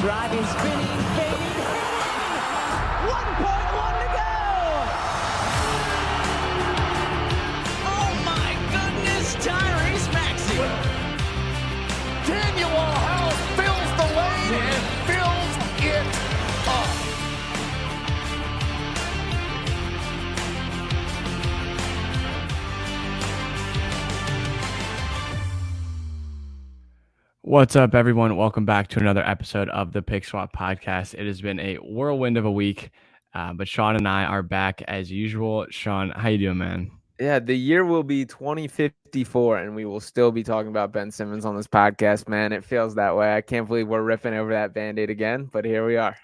driving, spinning, fading, hitting! 1.1 to go! Oh my goodness, Tyrese Maxey! Daniel House fills the lane and fills it up. What's up, everyone? Welcome back to another episode of the Pick Swap Podcast. It has been a whirlwind of a week, but Sean and I are back as usual. Sean, how you doing, man? Yeah, the year will be 2054, and we will still be talking about Ben Simmons on this podcast, man. It feels that way. I can't believe we're ripping over that Band-Aid again, but here we are.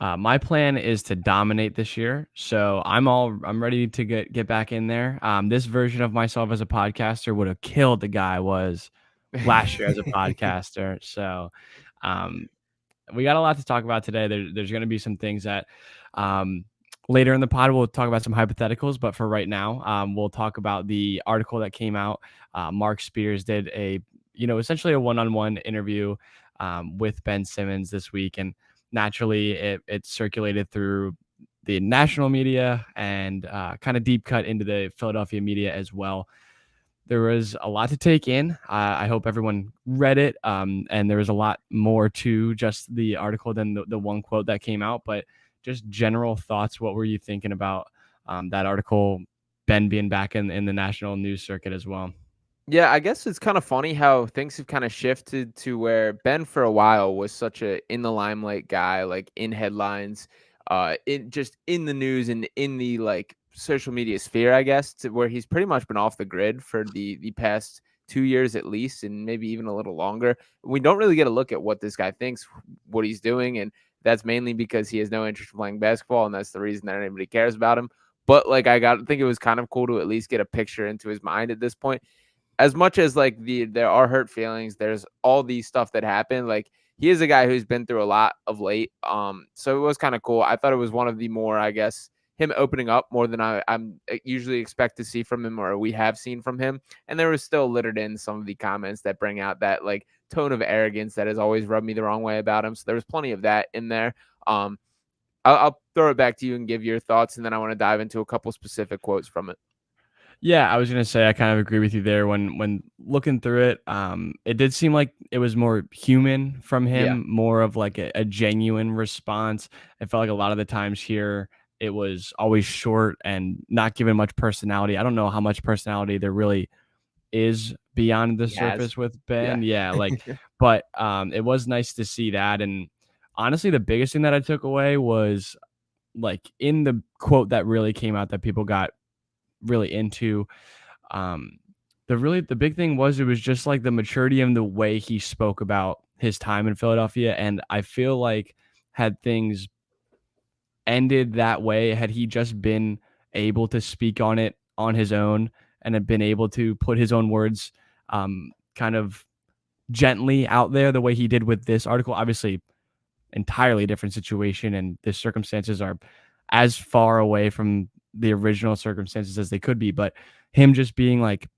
My plan is to dominate this year, so I'm ready to get back in there. This version of myself as a podcaster would have killed the guy I was last year as a podcaster. So, we got a lot to talk about today. There's going to be some things that later in the pod we'll talk about some hypotheticals, but for right now, we'll talk about the article that came out. Mark Spears did essentially a one-on-one interview with Ben Simmons this week, and naturally it circulated through the national media and kind of deep cut into the Philadelphia media as well. There was a lot to take in. I hope everyone read it. And there was a lot more to just the article than the one quote that came out. But just general thoughts. What were you thinking about that article, Ben being back in the national news circuit as well? Yeah, I guess it's kind of funny how things have kind of shifted to where Ben for a while was such a in the limelight guy, like in headlines, in the news and in the like social media sphere, I guess, to where he's pretty much been off the grid for the past 2 years at least, and maybe even a little longer. We don't really get a look at what this guy thinks, what he's doing, and that's mainly because he has no interest in playing basketball, and that's the reason that anybody cares about him. But like I think it was kind of cool to at least get a picture into his mind at this point. As much as like there are hurt feelings, there's all these stuff that happened. Like he is a guy who's been through a lot of late. So it was kind of cool. I thought it was one of the more, I guess, him opening up more than I'm usually expect to see from him, or we have seen from him. And there was still littered in some of the comments that bring out that like tone of arrogance that has always rubbed me the wrong way about him. So there was plenty of that in there. I'll throw it back to you and give your thoughts, and then I want to dive into a couple specific quotes from it. Yeah, I was gonna say I kind of agree with you there. When looking through it, it did seem like it was more human from him, Yeah. more of like a genuine response. I felt like a lot of the times here it was always short and not given much personality. I don't know how much personality there really is beyond the surface with Ben. Yeah, but it was nice to see that. And honestly, the biggest thing that I took away was like in the quote that really came out that people got really into. The big thing was it was just like the maturity and the way he spoke about his time in Philadelphia. And I feel like had things ended that way, had he just been able to speak on it on his own and had been able to put his own words kind of gently out there the way he did with this article, obviously entirely different situation, and the circumstances are as far away from the original circumstances as they could be. But him just being like,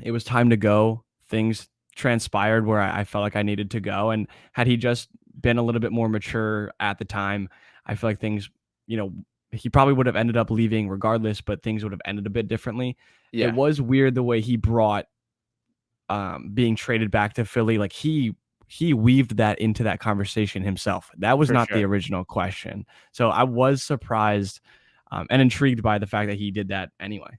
it was time to go, things transpired where I felt like I needed to go. And had he just been a little bit more mature at the time, I feel like things, he probably would have ended up leaving regardless, but things would have ended a bit differently. Yeah. It was weird the way he brought being traded back to Philly. Like he weaved that into that conversation himself. That was not the original question. So I was surprised and intrigued by the fact that he did that anyway.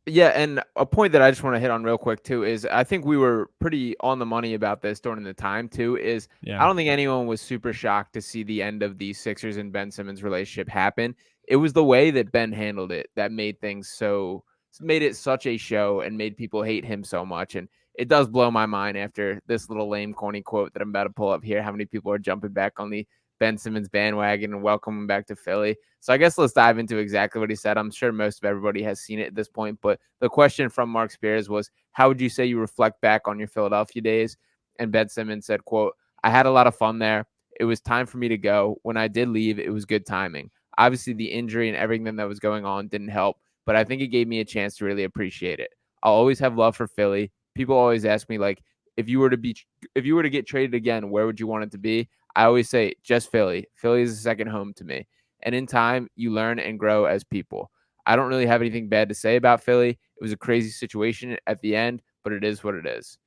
Yeah, and a point that I just want to hit on real quick too is I think we were pretty on the money about this during the time too. I don't think anyone was super shocked to see the end of the Sixers and Ben Simmons relationship happen. It was the way that Ben handled it that made it such a show and made people hate him so much. And it does blow my mind after this little lame, corny quote that I'm about to pull up here, how many people are jumping back on the Ben Simmons bandwagon and welcome him back to Philly. So I guess let's dive into exactly what he said. I'm sure most of everybody has seen it at this point, but the question from Mark Spears was, how would you say you reflect back on your Philadelphia days? And Ben Simmons said, quote, I had a lot of fun there. It was time for me to go. When I did leave, it was good timing. Obviously, the injury and everything that was going on didn't help, but I think it gave me a chance to really appreciate it. I'll always have love for Philly. People always ask me, like, if you were to get traded again, where would you want it to be? I always say just Philly. Philly is a second home to me. And in time, you learn and grow as people. I don't really have anything bad to say about Philly. It was a crazy situation at the end, but it is what it is.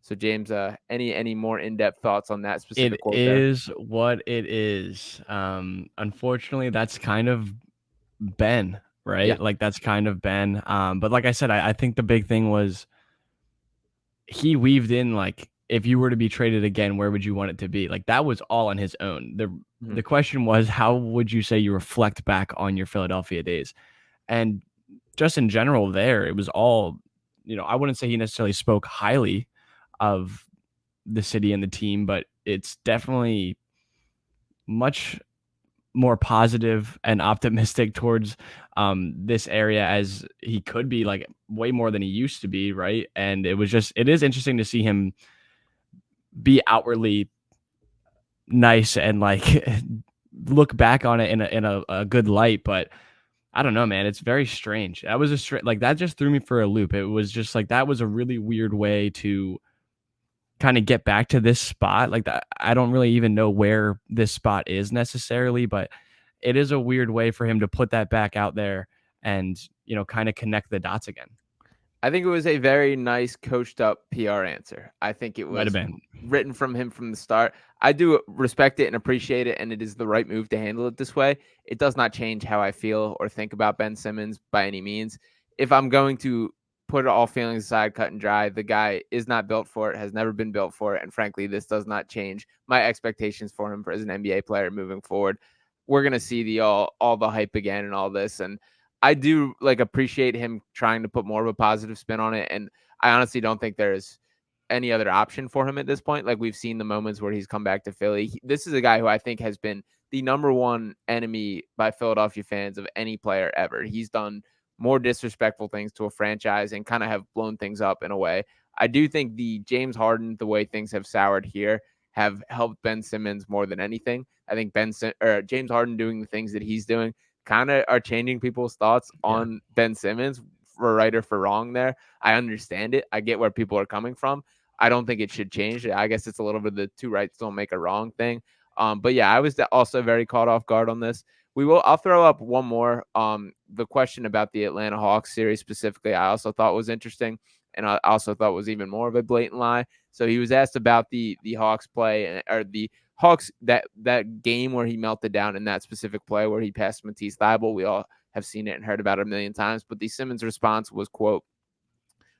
So James, any more in-depth thoughts on that specific It quote there? is what it is. Unfortunately, that's kind of Ben, Yeah. right? Like that's kind of Ben. But like I said, I think the big thing was he weaved in like if you were to be traded again, where would you want it to be? Like that was all on his own. The question was how would you say you reflect back on your Philadelphia days? And just in general there, it was all, I wouldn't say he necessarily spoke highly of the city and the team, but it's definitely much more positive and optimistic towards this area as he could be, like way more than he used to be, right? And it is interesting to see him be outwardly nice and like look back on it in a good light, but I don't know, man. It's very strange. That was like that just threw me for a loop. It was just like that was a really weird way to kind of get back to this spot. Like that, I don't really even know where this spot is necessarily, but it is a weird way for him to put that back out there and, kind of connect the dots again. I think it was a very nice coached up PR answer. I think it Might have was been. written from him from the start. I do respect it and appreciate it, and it is the right move to handle it this way. It does not change how I feel or think about Ben Simmons by any means. If I'm going to put all feelings aside, cut and dry, the guy is not built for it, has never been built for it, and frankly, this does not change my expectations for him as an NBA player moving forward. We're gonna see the all the hype again and all this, and I do like appreciate him trying to put more of a positive spin on it. And I honestly don't think there's any other option for him at this point. Like we've seen the moments where he's come back to Philly. This is a guy who I think has been the number one enemy by Philadelphia fans of any player ever. He's done more disrespectful things to a franchise and kind of have blown things up in a way. I do think the James Harden, the way things have soured here, have helped Ben Simmons more than anything. I think James Harden doing the things that he's doing kind of are changing people's thoughts Yeah. on Ben Simmons for right or for wrong there. I understand it. I get where people are coming from. I don't think it should change. I guess it's a little bit of the two rights don't make a wrong thing. But yeah, I was also very caught off guard on this. I'll throw up one more. The question about the Atlanta Hawks series specifically, I also thought was interesting. And I also thought was even more of a blatant lie. So he was asked about the Hawks play or the Hawks that game where he melted down in that specific play where he passed Matisse Thybulle. We all have seen it and heard about it a million times. But the Simmons response was, quote,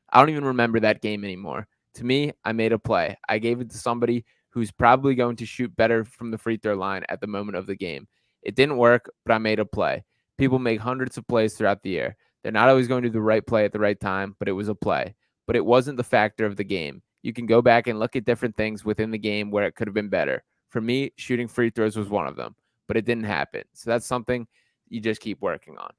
I don't even remember that game anymore. To me, I made a play. I gave it to somebody who's probably going to shoot better from the free throw line at the moment of the game. It didn't work, but I made a play. People make hundreds of plays throughout the year. They're not always going to do the right play at the right time, but it was a play. But it wasn't the factor of the game. You can go back and look at different things within the game where it could have been better. For me, shooting free throws was one of them, but it didn't happen. So that's something you just keep working on.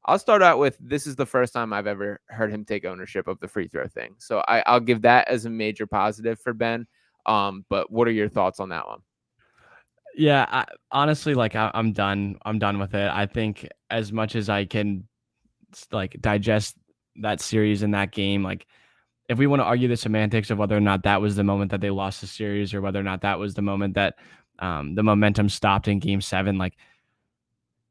I'll start out with this is the first time I've ever heard him take ownership of the free throw thing. So I'll give that as a major positive for Ben. But what are your thoughts on that one? Yeah, honestly, like I'm done. I'm done with it. I think as much as I can like digest that series and that game, like if we want to argue the semantics of whether or not that was the moment that they lost the series or whether or not that was the moment that the momentum stopped in game 7, like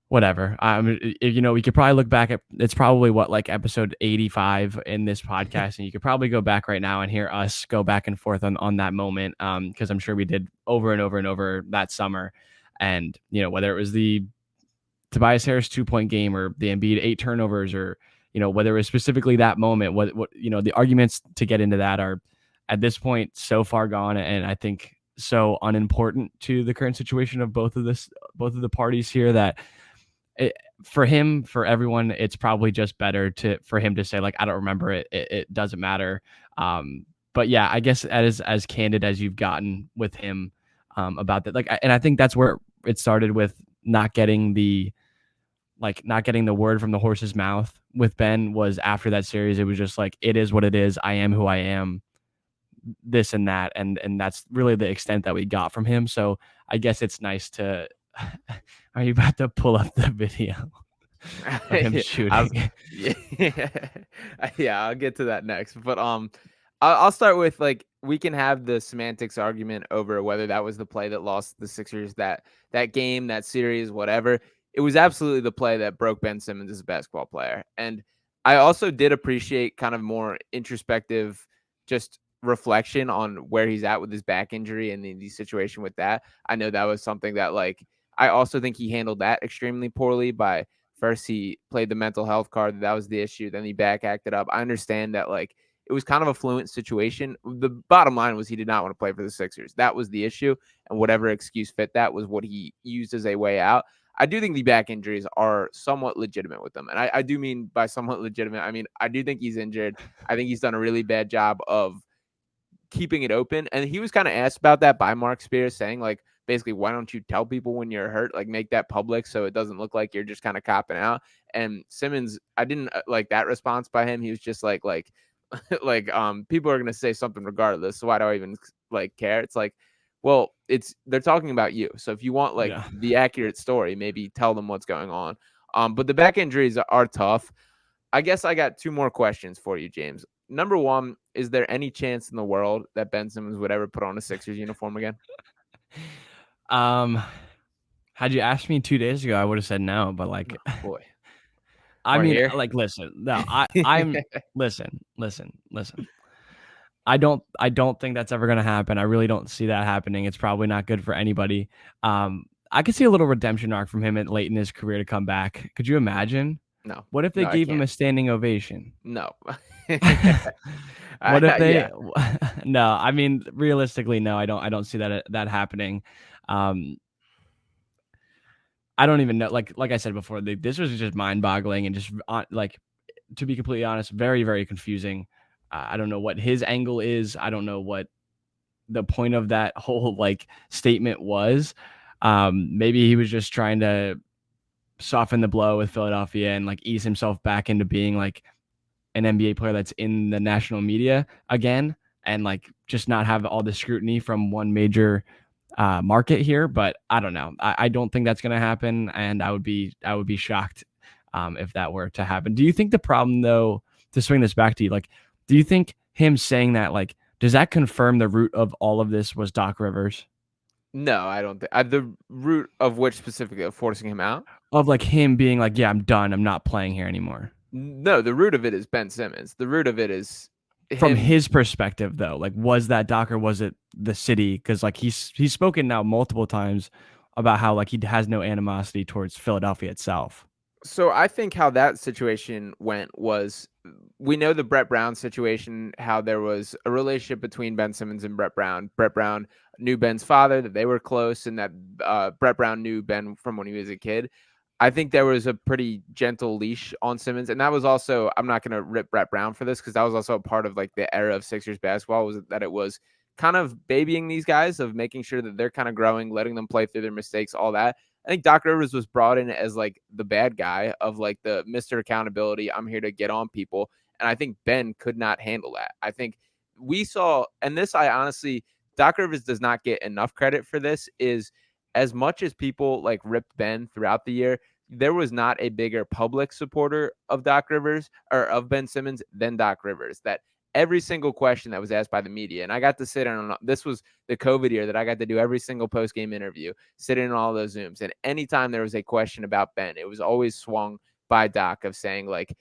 whatever. We could probably look back at it's probably what like episode 85 in this podcast, and you could probably go back right now and hear us go back and forth on that moment. Because I'm sure we did over and over and over that summer. And whether it was the Tobias Harris 2-point game or the Embiid 8 turnovers or whether it was specifically that moment, what the arguments to get into that are at this point so far gone, and I think so unimportant to the current situation of both of the parties here that for him, for everyone, it's probably just better for him to say like, I don't remember it. It doesn't matter. But yeah, I guess as candid as you've gotten with him about that, like, and I think that's where it started with not getting the word from the horse's mouth with Ben was after that series. It was just like, it is what it is. I am who I am, this and that. And that's really the extent that we got from him. So I guess it's nice to, are you about to pull up the video of him shooting? Yeah, I'll get to that next. But I'll start with, like, we can have the semantics argument over whether that was the play that lost the Sixers that game, that series, whatever. It was absolutely the play that broke Ben Simmons as a basketball player. And I also did appreciate kind of more introspective just reflection on where he's at with his back injury and the situation with that. I know that was something that, like, I also think he handled that extremely poorly by first he played the mental health card, that was the issue, then he back acted up. I understand that, like, it was kind of a fluent situation. The bottom line was he did not want to play for the Sixers. That was the issue. And whatever excuse fit that was what he used as a way out. I do think the back injuries are somewhat legitimate with them. And I do mean by somewhat legitimate, I mean, I do think he's injured. I think he's done a really bad job of keeping it open. And he was kind of asked about that by Mark Spears, saying, like, basically, why don't you tell people when you're hurt? Like, make that public so it doesn't look like you're just kind of copping out. And Simmons, I didn't like that response by him. He was just like, people are gonna say something regardless. So why do I even like care? It's like, well, they're talking about you. So if you want like Yeah. the accurate story, maybe tell them what's going on. But the back injuries are tough. I guess I got two more questions for you, James. Number one, is there any chance in the world that Ben Simmons would ever put on a Sixers uniform again? Um, had you asked me 2 days ago, I would have said no. But like, Oh, boy. I We're mean, here. like, listen, no, I'm listen. I don't think that's ever gonna happen. I really don't see that happening. It's probably not good for anybody. I could see a little redemption arc from him at late in his career to come back. Could you imagine? No, What if they no, I gave him can't. a standing ovation? No. What if Yeah. they No, I mean, realistically, no, I don't see that happening. Um, I don't even know. Like I said before, this was just mind-boggling and just like, to be completely honest, very, very confusing. I don't know what his angle is. I don't know what the point of that whole like statement was. Maybe he was just trying to soften the blow with Philadelphia and like ease himself back into being like an NBA player that's in the national media again, and like just not have all the scrutiny from one major market here. But I don't know. I don't think that's going to happen, and I would be shocked if that were to happen. Do you think the problem, though, to swing this back to you, like, do you think him saying that, like, does that confirm the root of all of this was Doc Rivers? No, I don't think the root of which specifically of forcing him out. Of like him being like, yeah, I'm done. I'm not playing here anymore. No, the root of it is Ben Simmons. The root of it is From him. his perspective, though, like, was that Doc or was it the city? Because like he's spoken now multiple times about how like he has no animosity towards Philadelphia itself. So I think how that situation went was we know the Brett Brown situation, how there was a relationship between Ben Simmons and Brett Brown. Brett Brown knew Ben's father, that they were close, and that Brett Brown knew Ben from when he was a kid. I think there was a pretty gentle leash on Simmons. And that was also, I'm not going to rip Brett Brown for this because that was also a part of like the era of Sixers basketball, was that it was kind of babying these guys, of making sure that they're kind of growing, letting them play through their mistakes, all that. I think Doc Rivers was brought in as like the bad guy, of like the Mr. Accountability. I'm here to get on people. And I think Ben could not handle that. I think we saw, and this, I honestly, Doc Rivers does not get enough credit for this, is as much as people like ripped Ben throughout the year, there was not a bigger public supporter of Doc Rivers or of Ben Simmons than Doc Rivers. That every single question that was asked by the media, and I got to sit in on, this was the COVID year that I got to do every single post game interview, sit in all those Zooms. And anytime there was a question about Ben, it was always swung by Doc of saying, like,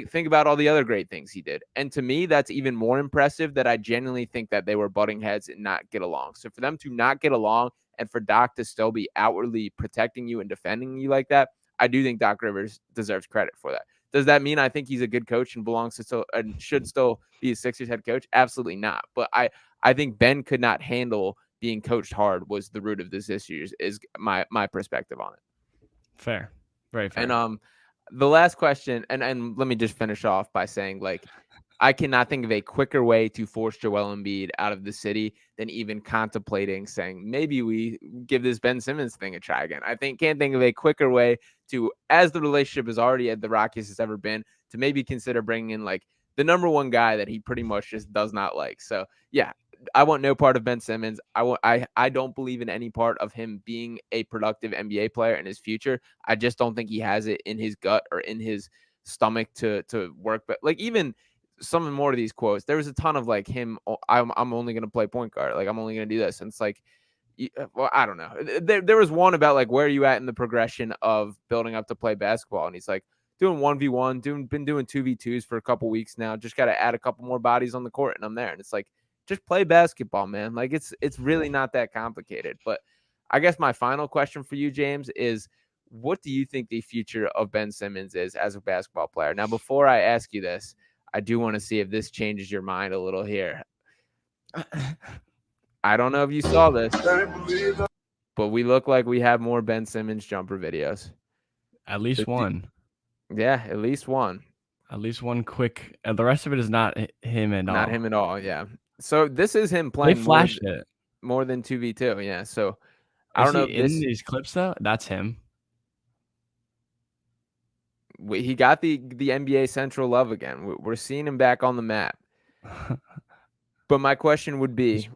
think about all the other great things he did. And to me, that's even more impressive, that I genuinely think that they were butting heads and not get along. So for them to not get along and for Doc to still be outwardly protecting you and defending you like that, I do think Doc Rivers deserves credit for that. Does that mean I think he's a good coach and belongs to still and should still be a Sixers head coach? Absolutely not. But I think Ben could not handle being coached hard, was the root of this issue, is my perspective on it. Fair, very fair. And the last question, and let me just finish off by saying, like, I cannot think of a quicker way to force Joel Embiid out of the city than even contemplating saying, maybe we give this Ben Simmons thing a try again. Can't think of a quicker way to, as the relationship is already at the Rockies has ever been, to maybe consider bringing in like the number one guy that he pretty much just does not like. So yeah, I want no part of Ben Simmons. I don't believe in any part of him being a productive NBA player in his future. I just don't think he has it in his gut or in his stomach to work. But like, even some more of these quotes. There was a ton of like him. I'm only going to play point guard. Like I'm only going to do this. And it's like, well, I don't know. There was one about like, where are you at in the progression of building up to play basketball? And he's like, doing 1v1, been doing 2v2s for a couple weeks now. Just got to add a couple more bodies on the court and I'm there. And it's like, just play basketball, man. Like it's really not that complicated. But I guess my final question for you, James, is what do you think the future of Ben Simmons is as a basketball player? Now, before I ask you this, I do want to see if this changes your mind a little here. I don't know if you saw this, but we look like we have more Ben Simmons jumper videos. At least one. Yeah, at least one. At least one quick. The rest of it is not him at all. Not him at all, yeah. So this is him They playing flashed it. more than 2v2, yeah. So I don't know if in these clips though. That's him. He got the NBA Central love again. We're seeing him back on the map. But my question would be,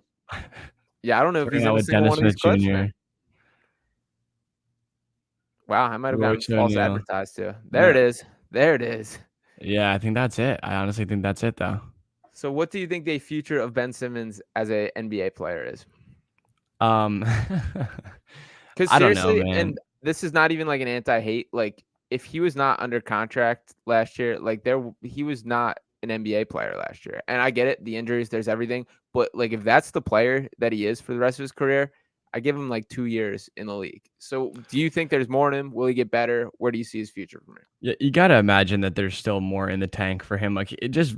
yeah, I don't know if he's in a single one of these clips. Wow, I might have gotten false advertised too. There it is. There it is. Yeah, I think that's it. I honestly think that's it though. So what do you think the future of Ben Simmons as an NBA player is? Because I don't know, seriously, man. and this is not even like an anti-hate. Like if he was not under contract last year, like he was not an NBA player last year. And I get it, the injuries, there's everything. But like if that's the player that he is for the rest of his career, I give him like 2 years in the league. So do you think there's more in him? Will he get better? Where do you see his future from here? Yeah, you got to imagine that there's still more in the tank for him. Like it just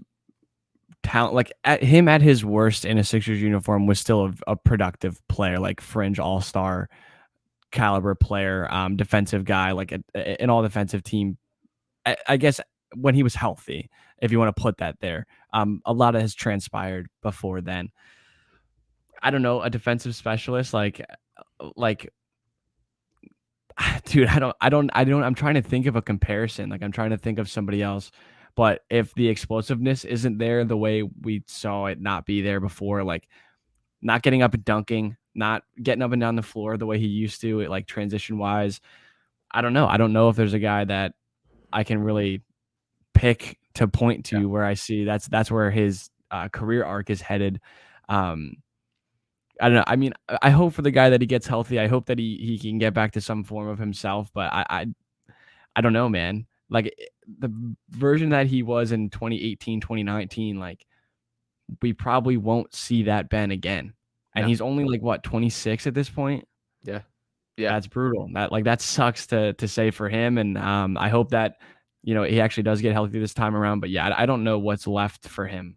talent, like at his worst in a Sixers uniform was still a productive player, like fringe all-star caliber player, defensive guy, like an all defensive team. I guess when he was healthy, if you want to put that there, a lot of has transpired before then. I don't know, a defensive specialist, like, dude, I'm trying to think of a comparison. Like I'm trying to think of somebody else, but if the explosiveness isn't there the way we saw it not be there before, like not getting up and dunking, not getting up and down the floor the way he used to, like transition wise, I don't know. I don't know if there's a guy that I can really pick to point to where I see that's where his career arc is headed. I don't know. I mean, I hope for the guy that he gets healthy. I hope that he can get back to some form of himself, but I don't know, man. Like the version that he was in 2018, 2019, like we probably won't see that Ben again. And he's only like what, 26 at this point? Yeah. Yeah. That's brutal. That sucks to say for him. And I hope that, he actually does get healthy this time around. But yeah, I don't know what's left for him.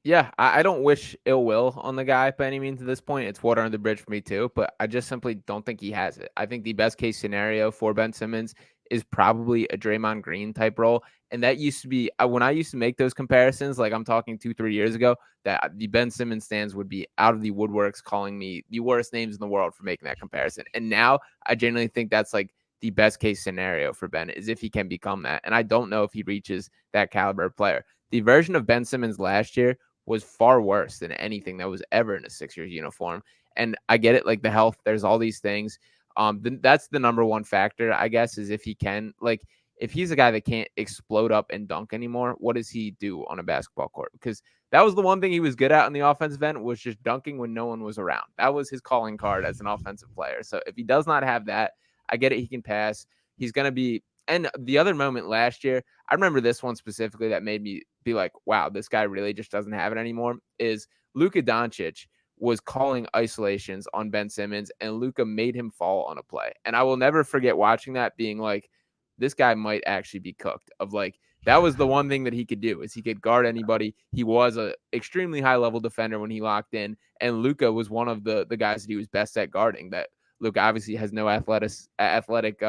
Yeah, I don't wish ill will on the guy by any means at this point. It's water under the bridge for me too, but I just simply don't think he has it. I think the best case scenario for Ben Simmons is probably a Draymond Green type role. And that used to be when I used to make those comparisons, like I'm talking 2-3 years ago, that the Ben Simmons stands would be out of the woodworks calling me the worst names in the world for making that comparison. And now I genuinely think that's like the best case scenario for Ben is if he can become that. And I don't know if he reaches that caliber of player. The version of Ben Simmons last year was far worse than anything that was ever in a Sixers uniform. And I get it, like the health, there's all these things. That's the number one factor, I guess, is if he can, like, if he's a guy that can't explode up and dunk anymore, what does he do on a basketball court? Because that was the one thing he was good at on the offensive end, was just dunking when no one was around. That was his calling card as an offensive player. So if he does not have that, I get it, he can pass. He's going to be, and the other moment last year, I remember this one specifically that made me be like, wow, this guy really just doesn't have it anymore, is Luka Doncic was calling isolations on Ben Simmons, and Luka made him fall on a play. And I will never forget watching that, being like, this guy might actually be cooked. Of like, that was the one thing that he could do, is he could guard anybody. He was a extremely high level defender when he locked in, and Luka was one of the guys that he was best at guarding. That Luka obviously has no athletic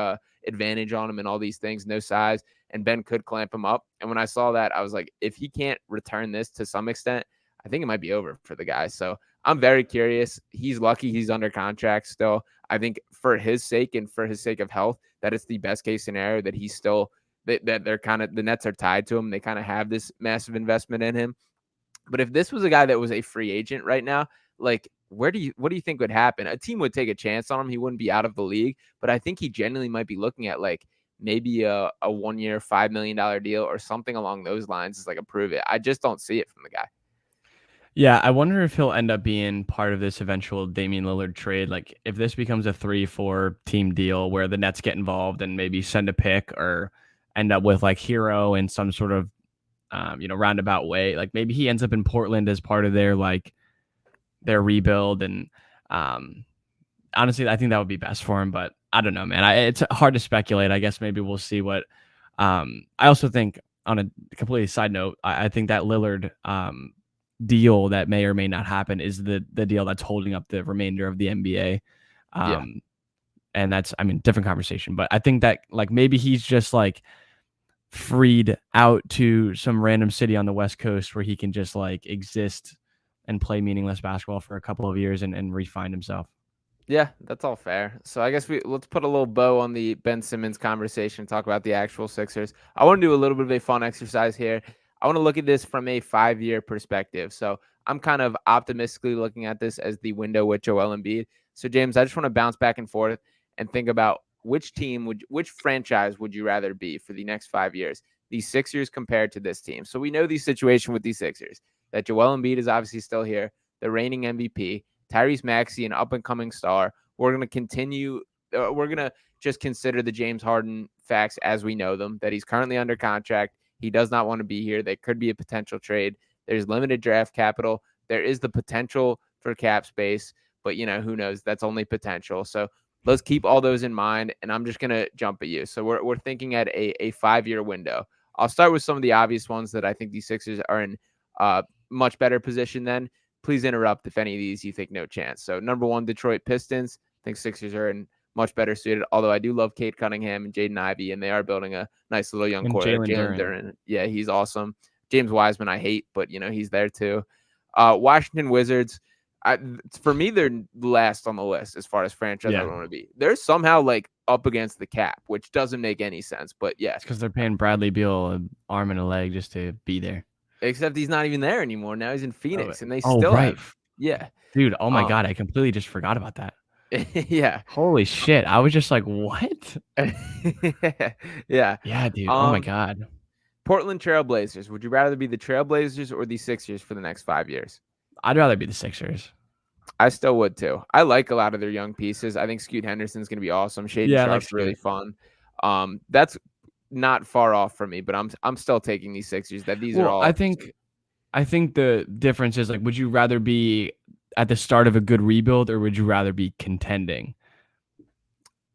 advantage on him and all these things, no size, and Ben could clamp him up. And when I saw that, I was like, if he can't return this to some extent, I think it might be over for the guy. So I'm very curious. He's lucky he's under contract still. I think for his sake and for his sake of health, that it's the best case scenario that he's still, that they're kind of, the Nets are tied to him. They kind of have this massive investment in him. But if this was a guy that was a free agent right now, like, what do you think would happen? A team would take a chance on him. He wouldn't be out of the league, but I think he genuinely might be looking at like, maybe a 1 year, $5 million deal or something along those lines is like a prove it. I just don't see it from the guy. Yeah, I wonder if he'll end up being part of this eventual Damian Lillard trade. Like, if this becomes a 3-4 team deal where the Nets get involved and maybe send a pick or end up with like Hero in some sort of roundabout way. Like maybe he ends up in Portland as part of their rebuild. And honestly, I think that would be best for him. But I don't know, man. It's hard to speculate. I guess maybe we'll see what. I also think, on a completely side note, I think that Lillard deal that may or may not happen is the deal that's holding up the remainder of the NBA. Yeah. And that's, I mean, different conversation. But I think that like maybe he's just like freed out to some random city on the West Coast where he can just like exist and play meaningless basketball for a couple of years and refine himself. Yeah, that's all fair. So I guess let's put a little bow on the Ben Simmons conversation and talk about the actual Sixers. I want to do a little bit of a fun exercise here. I want to look at this from a 5-year perspective. So I'm kind of optimistically looking at this as the window with Joel Embiid. So James, I just want to bounce back and forth and think about which franchise would you rather be for the next 5 years? The Sixers compared to this team. So we know the situation with the Sixers, that Joel Embiid is obviously still here, the reigning MVP. Tyrese Maxey, an up-and-coming star. We're going to continue. We're going to just consider the James Harden facts as we know them, that he's currently under contract. He does not want to be here. There could be a potential trade. There's limited draft capital. There is the potential for cap space, but, who knows? That's only potential. So let's keep all those in mind, and I'm just going to jump at you. So we're thinking at a 5-year window. I'll start with some of the obvious ones that I think the Sixers are in much better position than. Please interrupt if any of these you think no chance. So number 1, Detroit Pistons. I think Sixers are in much better suited, although I do love Cade Cunningham and Jaden Ivey, and they are building a nice little young core. Jalen Duren. Yeah, he's awesome. James Wiseman, I hate, but, he's there too. Washington Wizards. For me, they're last on the list as far as franchise I want to be. They're somehow like up against the cap, which doesn't make any sense. But yeah, it's because they're paying Bradley Beal an arm and a leg just to be there. Except he's not even there anymore. Now he's in Phoenix, and they still have. Yeah, dude. Oh my God, I completely just forgot about that. Yeah. Holy shit! I was just like, what? Yeah. Yeah, dude. Oh my God. Portland Trailblazers. Would you rather be the Trailblazers or the Sixers for the next 5 years? I'd rather be the Sixers. I still would too. I like a lot of their young pieces. I think Scoot Henderson's going to be awesome. Shaden Sharp's really fun. That's not far off from me, but I'm still taking these Sixers. Are all. I think the difference is like, would you rather be at the start of a good rebuild or would you rather be contending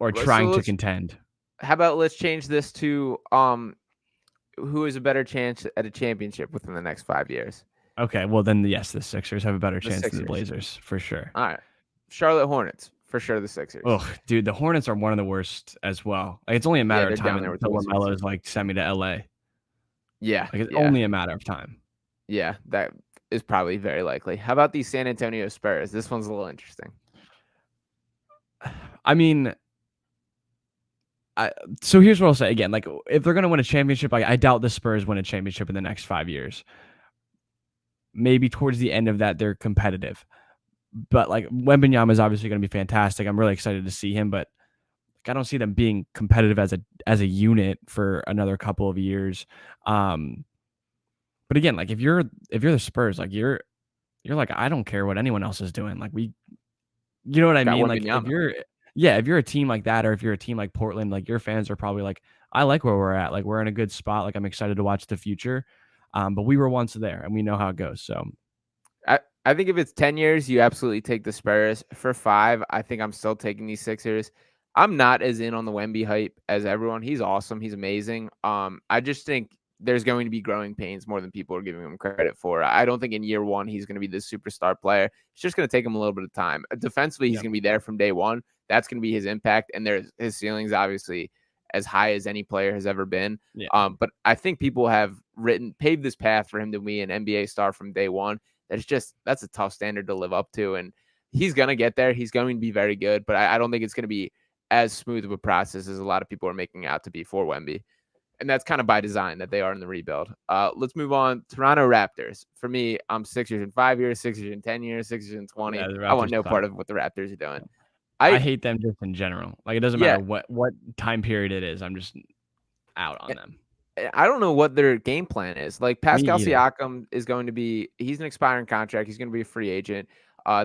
or trying to contend? How about let's change this to who has a better chance at a championship within the next 5 years? Okay, well then yes, the Sixers have a better chance than the Blazers for sure. All right, Charlotte Hornets for sure. The Sixers. Oh, dude, the Hornets are one of the worst as well. Like, it's only a matter of time until LaMelo is like send me to LA. Yeah, like it's only a matter of time. Yeah, that is probably very likely. How about the San Antonio Spurs? This one's a little interesting. I mean, so here's what I'll say again. Like, if they're going to win a championship, I doubt the Spurs win a championship in the next 5 years. Maybe towards the end of that, they're competitive. But like, Wembanyama is obviously going to be fantastic. I'm really excited to see him, but like, I don't see them being competitive as a unit for another couple of years. But again, like if you're the Spurs, like you're like, I don't care what anyone else is doing. Like you know what I mean? Like if you're a team like that, or if you're a team like Portland, like your fans are probably like, I like where we're at. Like we're in a good spot. Like I'm excited to watch the future. But we were once there and we know how it goes. So I think if it's 10 years, you absolutely take the Spurs. For 5, I think I'm still taking these Sixers. I'm not as in on the Wemby hype as everyone. He's awesome. He's amazing. I just think there's going to be growing pains more than people are giving him credit for. I don't think in year 1 he's going to be this superstar player. It's just going to take him a little bit of time. Defensively, he's going to be there from day 1. That's going to be his impact, and his ceiling's obviously as high as any player has ever been. But I think people have paved this path for him to be an NBA star from day 1. That's a tough standard to live up to, and he's going to get there. He's going to be very good, but I don't think it's going to be as smooth of a process as a lot of people are making out to be for Wemby. And that's kind of by design that they are in the rebuild. Let's move on. Toronto Raptors. For me, I'm Sixers in 5 years, Sixers in 10 years, Sixers in 20. I want no part of what the Raptors are doing. I hate them just in general. Like, it doesn't Yeah. matter what time period it is. I'm just out on them. I don't know what their game plan is. Like Me Pascal either. Siakam is going to be he's an expiring contract. He's going to be a free agent.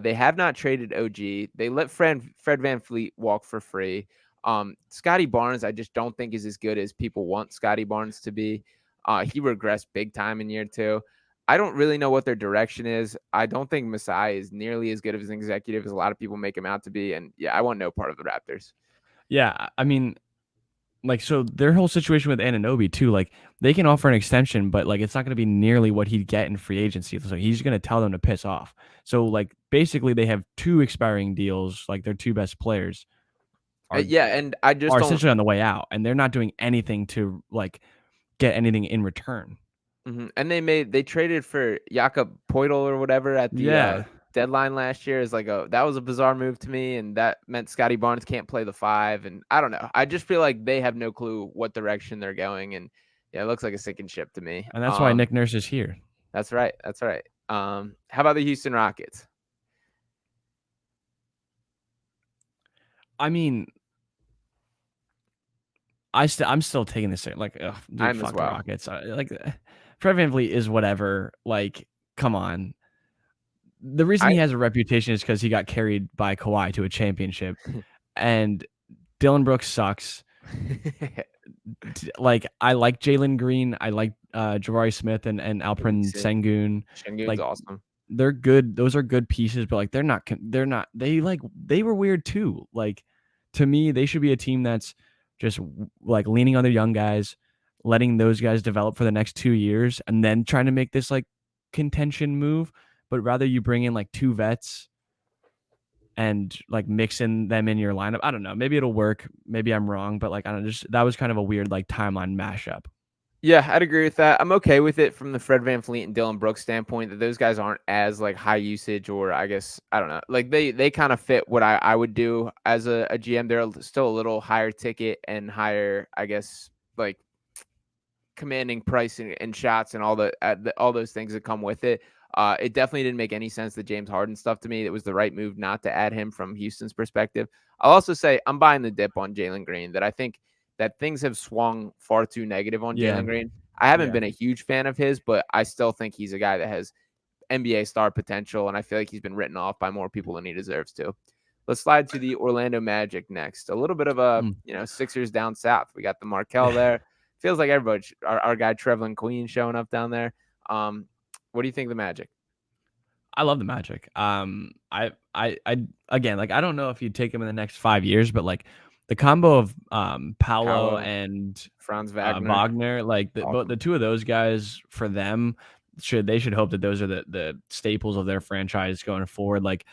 They have not traded OG. They let Fred VanVleet walk for free. Scotty Barnes, I just don't think is as good as people want Scotty Barnes to be. He regressed big time in year 2. I don't really know what their direction is. I don't think Masai is nearly as good of an executive as a lot of people make him out to be. And yeah, I want no part of the Raptors. Yeah, I mean, like, so their whole situation with Anunoby too, like, they can offer an extension, but like, it's not going to be nearly what he'd get in free agency. So he's going to tell them to piss off. So like, basically, they have 2 expiring deals. Like, their 2 best players are Yeah, and I just are don't. essentially on the way out, and they're not doing anything to like get anything in return. And they traded for Jakob Poeltl or whatever at the Yeah, deadline last year. Is like that was a bizarre move to me, and that meant Scotty Barnes can't play the 5. And I don't know. I just feel like they have no clue what direction they're going, and yeah, it looks like a sinking ship to me. and that's why Nick Nurse is here. That's right. That's right. How about the Houston Rockets? I mean, I'm still taking this like, ugh, dude, I'm fuck as the well. Rockets. Like, Fred VanVleet is whatever. Like, come on. The reason I he has a reputation is because he got carried by Kawhi to a championship, and Dylan Brooks sucks. Like, I like Jalen Green, I like Jabari Smith and Alperen Sengun. Şengün's Like, awesome. they're good. Those are good pieces, but like, they're not. They were weird too. Like, to me, they should be a team that's just like leaning on their young guys, letting those guys develop for the next 2 years, and then trying to make this like contention move. But rather, you bring in like 2 vets and like mixing them in your lineup. I don't know. Maybe it'll work. Maybe I'm wrong, but like, I don't know, just that was kind of a weird like timeline mashup. Yeah, I'd agree with that. I'm okay with it from the Fred VanVleet and Dylan Brooks standpoint that those guys aren't as like high usage, or I guess I don't know. Like they kind of fit what I would do as a GM. They're still a little higher ticket and higher, I guess, like commanding price and shots and all those things that come with it. It definitely didn't make any sense, the James Harden stuff to me. It was the right move not to add him from Houston's perspective. I'll also say I'm buying the dip on Jalen Green, that I think that things have swung far too negative on Yeah. Jalen Green. I haven't Yeah. been a huge fan of his, but I still think he's a guy that has NBA star potential, and I feel like he's been written off by more people than he deserves to. Let's slide to the Orlando Magic next. A little bit of a, Sixers down south. We got the Markel there. Feels like everybody, our guy Trevlin Queen showing up down there. What do you think of the Magic? I love the Magic. I again, like, I don't know if you'd take him in the next 5 years, but like the combo of Paolo and Franz Wagner, Wagner, like awesome. the 2 of those guys, for them, should hope that those are the staples of their franchise going forward. Like,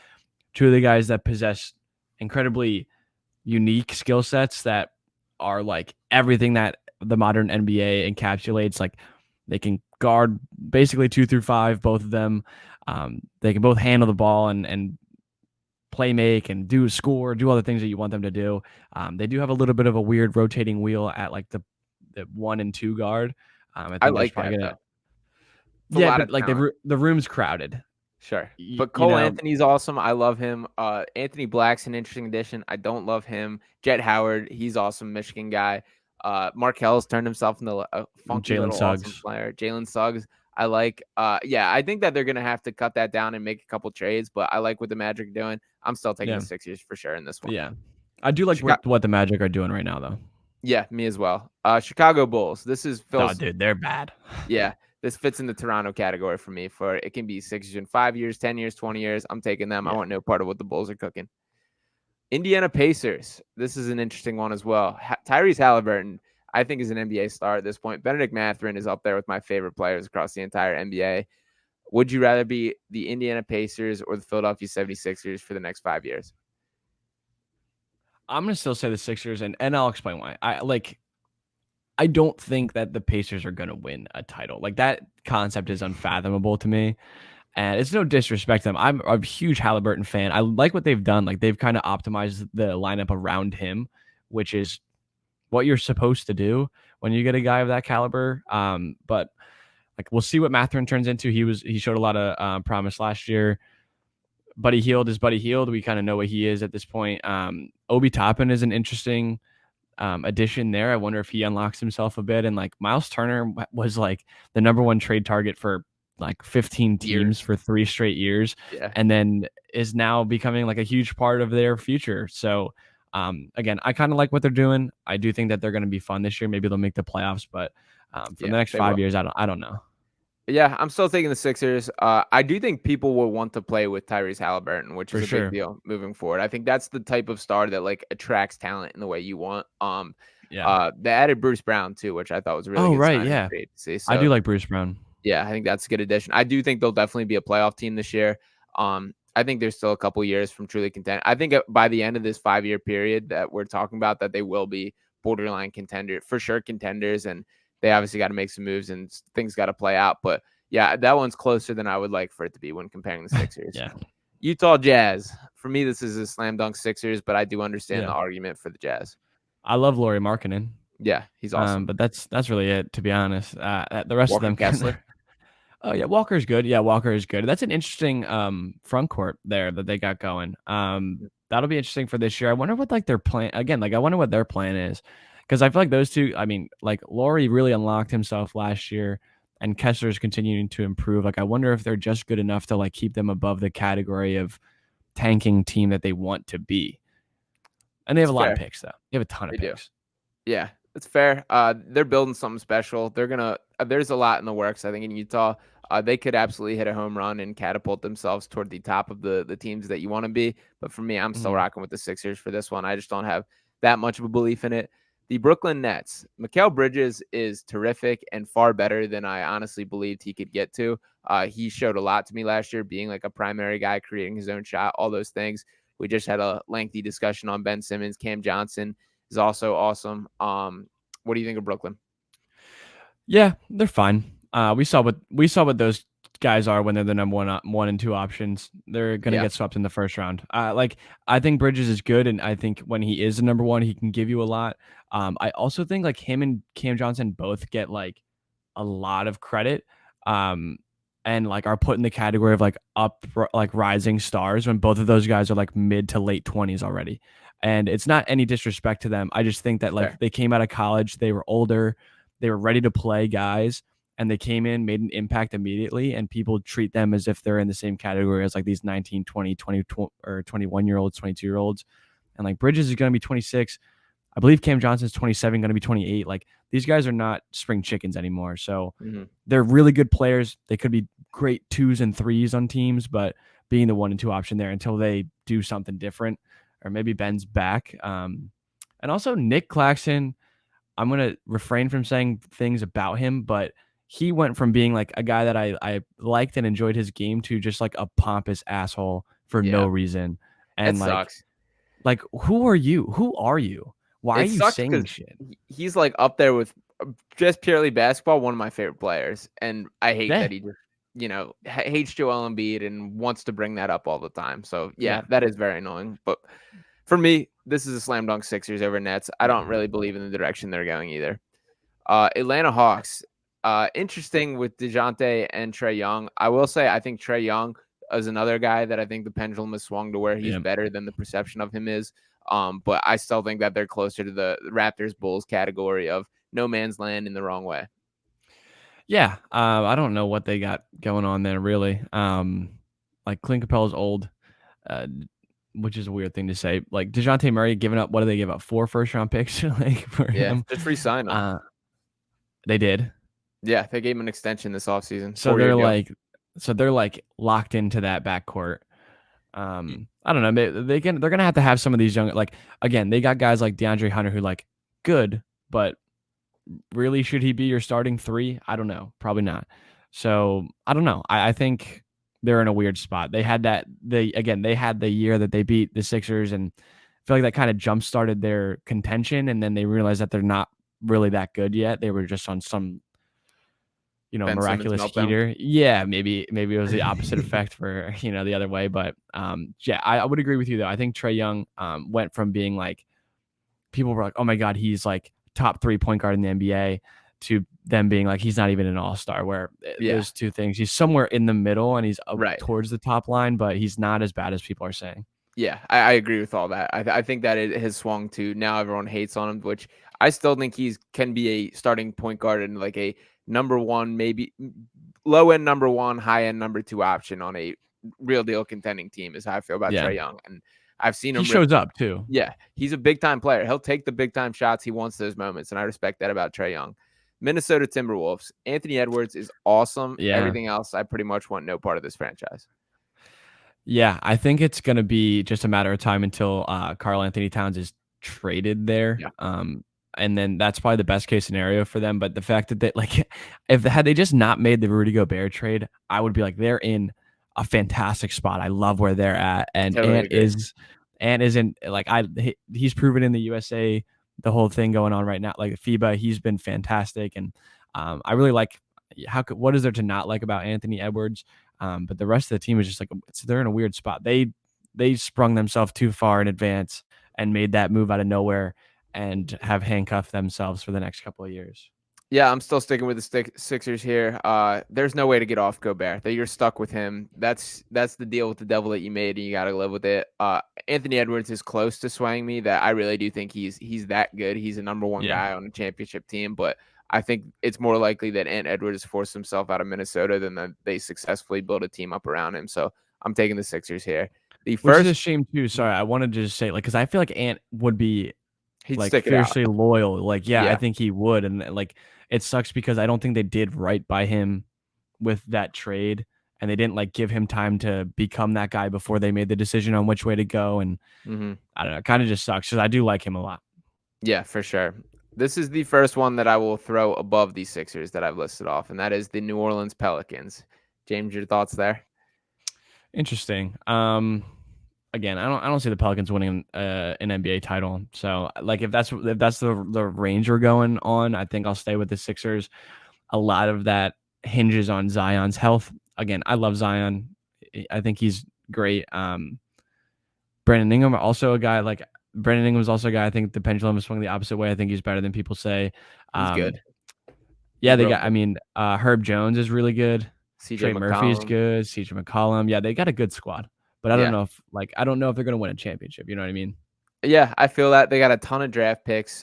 2 of the guys that possess incredibly unique skill sets that are like everything that the modern NBA encapsulates. Like, they can guard basically 2 through 5, both of them. They can both handle the ball and play make and do all the things that you want them to do. They do have a little bit of a weird rotating wheel at like the 1 and 2 guard. I think I there's like probably that, gonna, yeah, but like the room's crowded. Sure. But Cole Anthony's awesome. I love him. Anthony Black's an interesting addition. I don't love him. Jet Howard, he's awesome, Michigan guy. Markel's turned himself into a funky little awesome player. Jalen Suggs, I like. Yeah, I think that they're going to have to cut that down and make a couple trades, but I like what the Magic are doing. I'm still taking the Sixers for sure in this one. Yeah. I do like what the Magic are doing right now, though. Yeah, me as well. Chicago Bulls. This is Phil's. Oh, dude, they're bad. Yeah. This fits in the Toronto category for me. For it can be Sixers in 5 years, 10 years, 20 years. I'm taking them. Yeah. I want no part of what the Bulls are cooking. Indiana Pacers. This is an interesting one as well. Tyrese Halliburton, I think, is an NBA star at this point. Benedict Mathurin is up there with my favorite players across the entire NBA. Would you rather be the Indiana Pacers or the Philadelphia 76ers for the next 5 years? I'm going to still say the Sixers, and I'll explain why. I don't think that the Pacers are going to win a title. Like, that concept is unfathomable to me. And it's no disrespect to them. I'm a huge Halliburton fan. I like what they've done. Like, they've kind of optimized the lineup around him, which is what you're supposed to do when you get a guy of that caliber. But like, we'll see what Mathurin turns into. He showed a lot of promise last year. Buddy Hield is Buddy Hield. We kind of know what he is at this point. Obi Toppin is an interesting addition there. I wonder if he unlocks himself a bit. And like Miles Turner was like the number one trade target for like 15 teams for 3 straight years. Yeah. And then is now becoming like a huge part of their future. So again, I kind of like what they're doing. I do think that they're going to be fun this year. Maybe they'll make the playoffs, but for the next 5 years, I don't know. Yeah, I'm still taking the Sixers. I do think people will want to play with Tyrese Halliburton, which is a big deal moving forward. I think that's the type of star that like attracts talent in the way you want. They added Bruce Brown too, which I thought was a really good signing. Yeah. To see. I do like Bruce Brown. Yeah, I think that's a good addition. I do think they'll definitely be a playoff team this year. I think there's still a couple years from truly content. I think by the end of this 5-year period that we're talking about, that they will be borderline contender for sure, contenders, and they obviously got to make some moves and things got to play out. But yeah, that one's closer than I would like for it to be when comparing the Sixers. Yeah. Utah Jazz. For me, this is a slam dunk Sixers, but I do understand the argument for the Jazz. I love Lauri Markkanen. Yeah, he's awesome. But that's really it, to be honest. The rest Walker of them, Kessler. Oh yeah, Walker's good. Yeah, Walker is good. That's an interesting front court there that they got going. That'll be interesting for this year. I wonder what like their plan again. Like I wonder what their plan is, because I feel like those two. I mean, like Lauri really unlocked himself last year, and Kessler's continuing to improve. Like I wonder if they're just good enough to like keep them above the category of tanking team that they want to be. And they have a lot of picks though. They have a ton of picks. Yeah, it's fair. They're building something special. They're gonna. There's a lot in the works. I think in Utah, they could absolutely hit a home run and catapult themselves toward the top of the teams that you want to be. But for me, I'm still rocking with the Sixers for this one. I just don't have that much of a belief in it. The Brooklyn Nets. Mikal Bridges is terrific and far better than I honestly believed he could get to. He showed a lot to me last year, being like a primary guy, creating his own shot, all those things. We just had a lengthy discussion on Ben Simmons. Cam Johnson is also awesome. What do you think of Brooklyn? Yeah, they're fine. We saw what those guys are when they're the number one and two options. They're gonna get swept in the first round. Like I think Bridges is good, and I think when he is the number one, he can give you a lot. I also think like him and Cam Johnson both get like a lot of credit. And like are put in the category of like rising stars when both of those guys are like mid to late 20s already. And it's not any disrespect to them. I just think that like they came out of college, they were older, they were ready to play guys, and they came in, made an impact immediately, and people treat them as if they're in the same category as like these 19, 20, or 21-year-olds, 22-year-olds. And like Bridges is going to be 26. I believe Cam Johnson's 27, going to be 28. Like these guys are not spring chickens anymore. So they're really good players. They could be great 2s and 3s on teams, but being the 1 and 2 option there until they do something different, or maybe Ben's back. And also Nick Claxton, I'm going to refrain from saying things about him, but he went from being like a guy that I liked and enjoyed his game to just like a pompous asshole for no reason. And it like, sucks. Like, who are you? Who are you? Why are you saying shit? He's like up there with just purely basketball, one of my favorite players. And I hate that he just, hates Joel Embiid and wants to bring that up all the time. So yeah, that is very annoying. But for me, this is a slam dunk Sixers over Nets. I don't really believe in the direction they're going either. Atlanta Hawks. Interesting with DeJounte and Trae Young. I will say I think Trae Young is another guy that I think the pendulum has swung to where he's better than the perception of him is. But I still think that they're closer to the Raptors Bulls category of no man's land in the wrong way. Yeah. I don't know what they got going on there really. Like Clint Capela's old, which is a weird thing to say. Like DeJounte Murray giving up, what do they give up? 4 first-round picks like for him? Just re-sign him. They did. Yeah, they gave him an extension this offseason. So they're like locked into that backcourt. I don't know. They're gonna have some of these young, like again, they got guys like DeAndre Hunter who like good, but really should he be your starting 3? I don't know. Probably not. So I don't know. I think they're in a weird spot. They had they had the year that they beat the Sixers, and I feel like that kind of jump started their contention, and then they realized that they're not really that good yet. They were just on some Ben miraculous heater. Yeah, maybe it was the opposite effect for the other way. But yeah, I would agree with you though. I think Trae Young went from being like people were like, oh my god, he's like top 3 point guard in the NBA to them being like he's not even an all-star, where Yeah, those two things, he's somewhere in the middle and he's up right. towards the top line, but he's not as bad as people are saying. Yeah, I agree with all that. I think that it has swung to now everyone hates on him, which I still think he's can be a starting point guard and like a number one, maybe low end number one, high end number two option on a real deal contending team is how I feel about Yeah. Trae Young. And I've seen He him rip. shows up too. Yeah, he's a big time player. He'll take the big time shots. He wants those moments, and I respect that about Trae Young. Minnesota Timberwolves. Anthony Edwards is awesome. Yeah. Everything else, I pretty much want no part of this franchise. Yeah, I think it's gonna be just a matter of time until Karl Anthony Towns is traded there. Yeah. And then that's probably the best case scenario for them. But the fact that they like, if had they just not made the Rudy Gobert trade, I would be like, they're in a fantastic spot. I love where they're at, and Totally agree. Ant isn't like he's proven in the USA the whole thing going on right now. Like FIBA, he's been fantastic, and I really like what is there to not like about Anthony Edwards? But the rest of the team is just like they're in a weird spot. They sprung themselves too far in advance and made that move out of nowhere and have handcuffed themselves for the next couple of years. Yeah, I'm still sticking with the Sixers here. There's no way to get off Gobert. That you're stuck with him. That's the deal with the devil that you made, and you got to live with it. Anthony Edwards is close to swaying me. That I really do think he's that good. He's a number one guy on a championship team, but I think it's more likely that Ant Edwards forced himself out of Minnesota than that they successfully build a team up around him. So I'm taking the Sixers here. Which is a shame too. Sorry, I wanted to just say because I feel like Ant would be he'd like stick it out. fiercely loyal. Like I Yeah. think he would, and like it sucks because I don't think they did right by him with that trade, and they didn't like give him time to become that guy before they made the decision on which way to go. And I don't know, it kind of just sucks because I do like him a lot. Yeah, for sure. This is the first one that I will throw above the Sixers that I've listed off, and that is the New Orleans Pelicans. James, your thoughts there? Interesting. Again, I don't see the Pelicans winning an NBA title. So like if that's the range we're going on, I think I'll stay with the Sixers. A lot of that hinges on Zion's health. Again, I love Zion. I think he's great. Brandon Ingram also a guy like Brandon Ingram's also a guy I think the pendulum is swung the opposite way. I think he's better than people say. He's good. Yeah, they got good. I mean, Herb Jones is really good. CJ Trey Murphy's good. CJ McCollum. Yeah, they got a good squad. But I don't know if they're gonna win a championship. You know what I mean? Yeah, I feel that they got a ton of draft picks.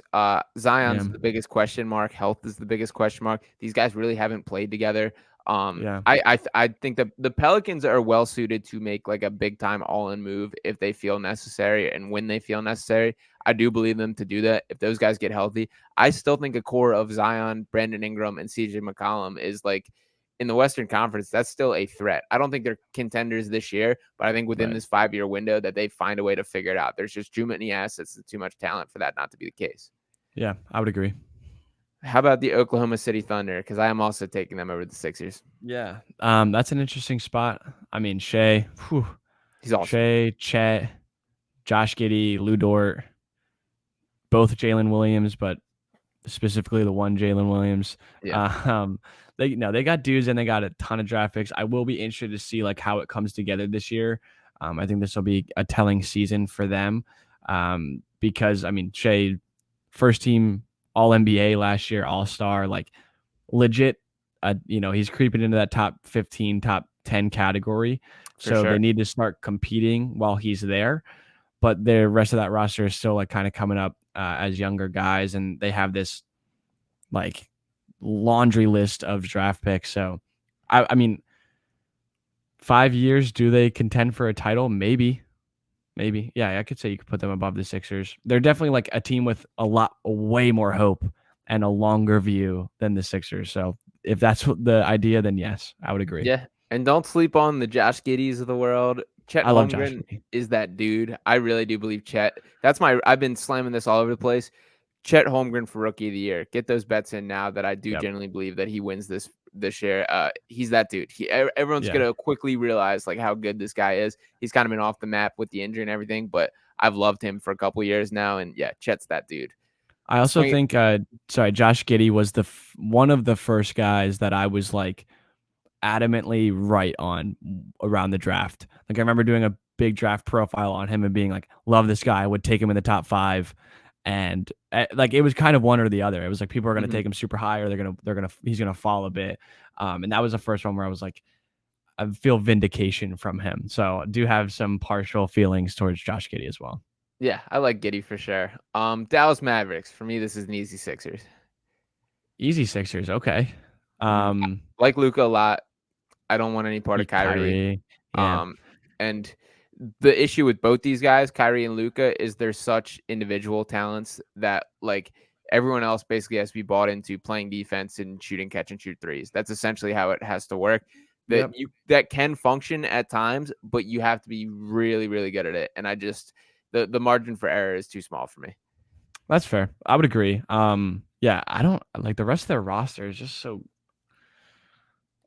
Zion's the biggest question mark. Health is the biggest question mark. These guys really haven't played together. I think that the Pelicans are well suited to make like a big time all in move if they feel necessary and when they feel necessary. I do believe them to do that if those guys get healthy. I still think a core of Zion, Brandon Ingram, and CJ McCollum is like in the Western Conference, that's still a threat. I don't think they're contenders this year, but I think within this 5-year window that they find a way to figure it out. There's just too many assets and too much talent for that not to be the case. Yeah, I would agree. How about the Oklahoma City Thunder? Because I am also taking them over the Sixers. Yeah, that's an interesting spot. I mean, Shea, he's awesome. Shea, Chet, Josh Giddey, Lou Dort, both Jalen Williams, but specifically the one Jalen Williams. Yeah. They got dudes and they got a ton of draft picks. I will be interested to see like how it comes together this year. I think this will be a telling season for them because I mean Shea, first team All NBA last year, All Star, like legit. He's creeping into that top 15, top 10 category. So they need to start competing while he's there. But the rest of that roster is still like kind of coming up as younger guys, and they have this like laundry list of draft picks. So, I mean, 5 years, do they contend for a title? Maybe. Yeah, I could say you could put them above the Sixers. They're definitely like a team with way more hope and a longer view than the Sixers. So if that's the idea, then yes, I would agree. Yeah, and don't sleep on the Josh Giddeys of the world. Chet Holmgren is that dude. I really do believe Chet. I've been slamming this all over the place. Chet Holmgren for Rookie of the Year. Get those bets in now that I do genuinely believe that he wins this year. He's that dude. Everyone's gonna quickly realize like how good this guy is. He's kind of been off the map with the injury and everything, but I've loved him for a couple years now, and yeah, Chet's that dude. I also think, Josh Giddey was one of the first guys that I was like adamantly right on around the draft. Like I remember doing a big draft profile on him and being like, love this guy, I would take him in the top 5. And like it was kind of one or the other. It was like people are going to Mhm. take him super high, or he's going to fall a bit. And that was the first one where I was like, I feel vindication from him. So I do have some partial feelings towards Josh Giddey as well. Yeah, I like Giddey for sure. Dallas Mavericks. For me, this is an easy Sixers. Easy Sixers, okay. I like Luka a lot. I don't want any part of Kyrie. Kyrie, yeah, Um, and the issue with both these guys, Kyrie and Luka, is they're such individual talents that like everyone else basically has to be bought into playing defense and shooting catch and shoot threes. That's essentially how it has to work. yep, That can function at times, but you have to be really, really good at it. And I just the margin for error is too small for me. that's fair. I would agree. Yeah, I don't like the rest of their roster is just so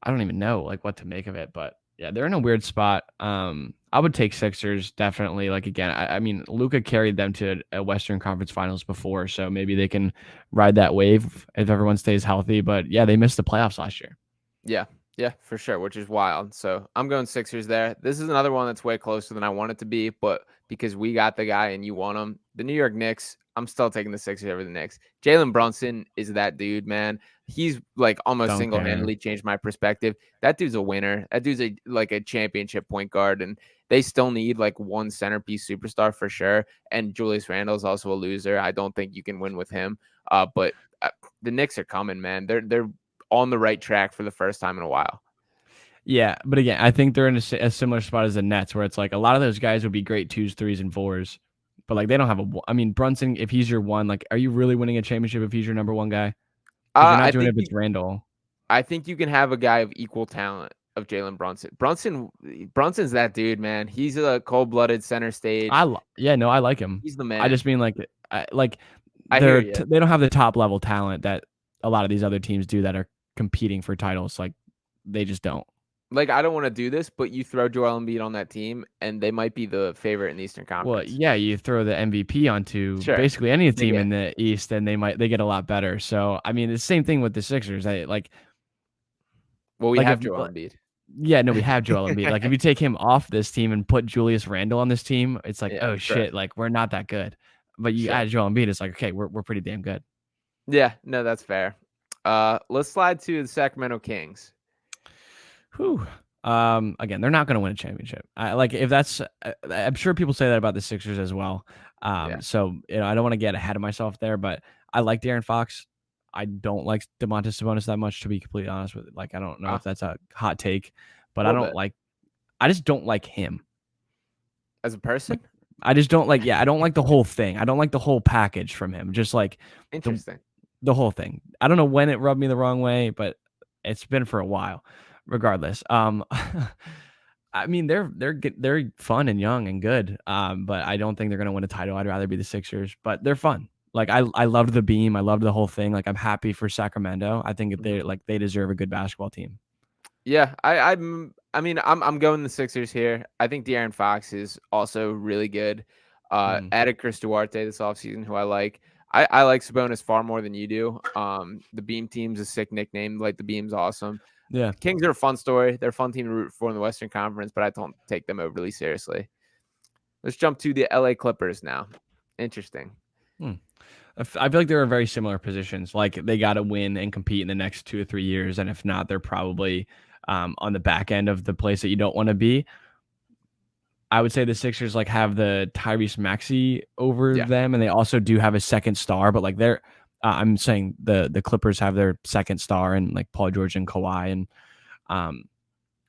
I don't even know like what to make of it, but yeah, they're in a weird spot. I would take Sixers definitely. Like again, I mean, Luca carried them to a Western Conference Finals before, so maybe they can ride that wave if everyone stays healthy. But yeah, they missed the playoffs last year. Yeah, yeah, for sure, which is wild. So I'm going Sixers there. This is another one that's way closer than I want it to be, but because we got the guy and you want him, the New York Knicks, I'm still taking the Sixers over the Knicks. Jalen Brunson is that dude, man. He's like almost Don't care. single-handedly changed my perspective. That dude's a winner. That dude's like a championship point guard, and they still need like one centerpiece superstar for sure. And Julius Randle is also a loser. I don't think you can win with him. But the Knicks are coming, man. They're on the right track for the first time in a while. Yeah, but again, I think they're in a similar spot as the Nets, where it's like a lot of those guys would be great 2s, 3s, and 4s, but like they don't have a. I mean, Brunson, if he's your one, like, are you really winning a championship if he's your number one guy? Because you're not I doing it think if it's Randall. I think you can have a guy of equal talent of Jalen Brunson. Brunson's that dude, man. He's a cold-blooded center stage. Yeah, no, I like him. He's the I man. just mean like I hear you. they don't have the top level talent that a lot of these other teams do that are competing for titles. Like they just don't. Like, I don't want to do this, but you throw Joel Embiid on that team, and they might be the favorite in the Eastern Well, Conference. yeah, you throw the MVP onto Sure. basically any They team get in the East, and they get a lot better. So I mean, the same thing with the Sixers. well, we Like have if Joel Embiid. yeah, no, we have Joel Embiid. Like if you take him off this team and put Julius Randle on this team, it's like, Yeah, oh sure. shit, like we're not that good. But you Sure. add Joel Embiid, it's like, okay, we're pretty damn good. Yeah, no, that's fair. Let's slide to the Sacramento Kings. Whew. Again, they're not going to win a championship. I'm sure people say that about the Sixers as well. Yeah. So I don't want to get ahead of myself there, but I like De'Aaron Fox. I don't like Domantas Sabonis that much, to be completely honest with it. Like, I don't know if that's a hot take, but A little bit. I just don't like him. As a person? I just don't like, yeah, I don't like the whole thing. I don't like the whole package from him. Just like Interesting. the whole thing. I don't know when it rubbed me the wrong way, but it's been for a while. Regardless, I mean they're fun and young and good, but I don't think they're gonna win a title. I'd rather be the Sixers, but they're fun. Like I loved the beam, I loved the whole thing. Like I'm happy for Sacramento. I think that they deserve a good basketball team. Yeah, I'm going the Sixers here. I think De'Aaron Fox is also really good. Mhm. Added Chris Duarte this offseason, who I like. I like Sabonis far more than you do. The Beam team's a sick nickname. Like the Beam's awesome. Yeah, Kings are a fun story. They're a fun team to root for in the Western Conference, but I don't take them overly seriously. Let's jump to the LA Clippers now. Interesting. I feel like they're in very similar positions. Like they got to win and compete in the next 2 or 3 years, and if not, they're probably on the back end of the place that you don't want to be. I would say the Sixers like have the Tyrese Maxey over Yeah. them, and they also do have a second star. But like they're, I'm saying the Clippers have their second star and like Paul George and Kawhi, and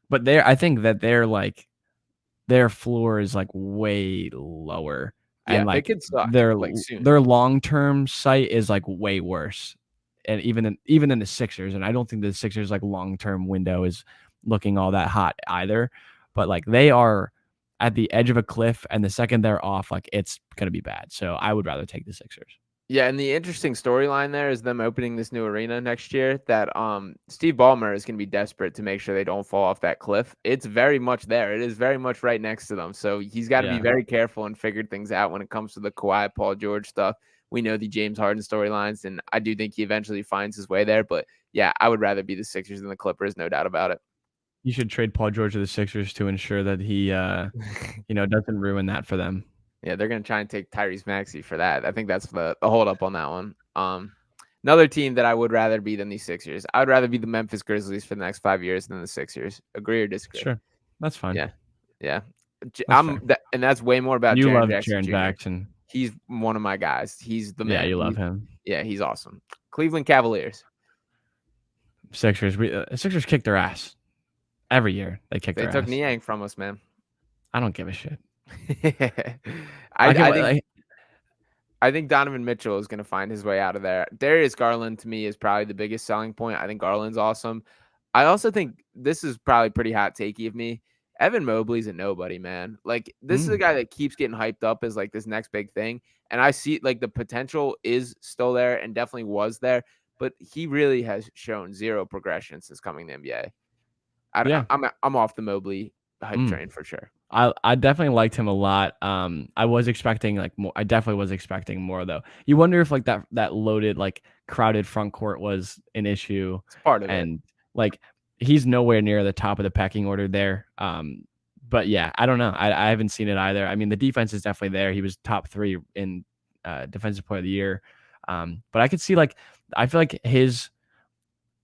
but I think that their floor is like way lower, Yeah, and they like could suck like soon. their long term site is like way worse, and even in the Sixers, and I don't think the Sixers like long term window is looking all that hot either, but like they are at the edge of a cliff, and the second they're off, like it's gonna be bad. So I would rather take the Sixers. Yeah, and the interesting storyline there is them opening this new arena next year that Steve Ballmer is going to be desperate to make sure they don't fall off that cliff. It's very much there. It is very much right next to them. So he's got to be Yeah. very careful and figure things out when it comes to the Kawhi, Paul George stuff. We know the James Harden storylines, and I do think he eventually finds his way there. But yeah, I would rather be the Sixers than the Clippers, no doubt about it. You should trade Paul George to the Sixers to ensure that he doesn't ruin that for them. Yeah, they're gonna try and take Tyrese Maxey for that. I think that's the hold up on that one. Another team that I would rather be than the Sixers. I would rather be the Memphis Grizzlies for the next 5 years than the Sixers. Agree or disagree? Sure, that's fine. Yeah, yeah. That's fair. And that's way more about You Jaren love Jackson Jaren Jr. Jackson. He's one of my guys. He's the Yeah, man. you love him. Yeah, he's awesome. Cleveland Cavaliers. Sixers. Sixers kick their ass every year. They kick They their took ass. Niang from us, man. I don't give a shit. I think Donovan Mitchell is going to find his way out of there. Darius Garland to me is probably the biggest selling point. I think Garland's awesome. I also think this is probably pretty hot takey of me. Evan Mobley's a nobody, man. Like this is a guy that keeps getting hyped up as like this next big thing, and I see like the potential is still there and definitely was there, but he really has shown zero progression since coming to the NBA. Yeah. I'm off the Mobley hype train for sure. I definitely liked him a lot. I was expecting like more. I definitely was expecting more though. You wonder if like that loaded like crowded front court was an issue. It's part of it. And like he's nowhere near the top of the pecking order there. But yeah, I don't know. I haven't seen it either. I mean, the defense is definitely there. He was top 3 in defensive player of the year. But I could see like I feel like his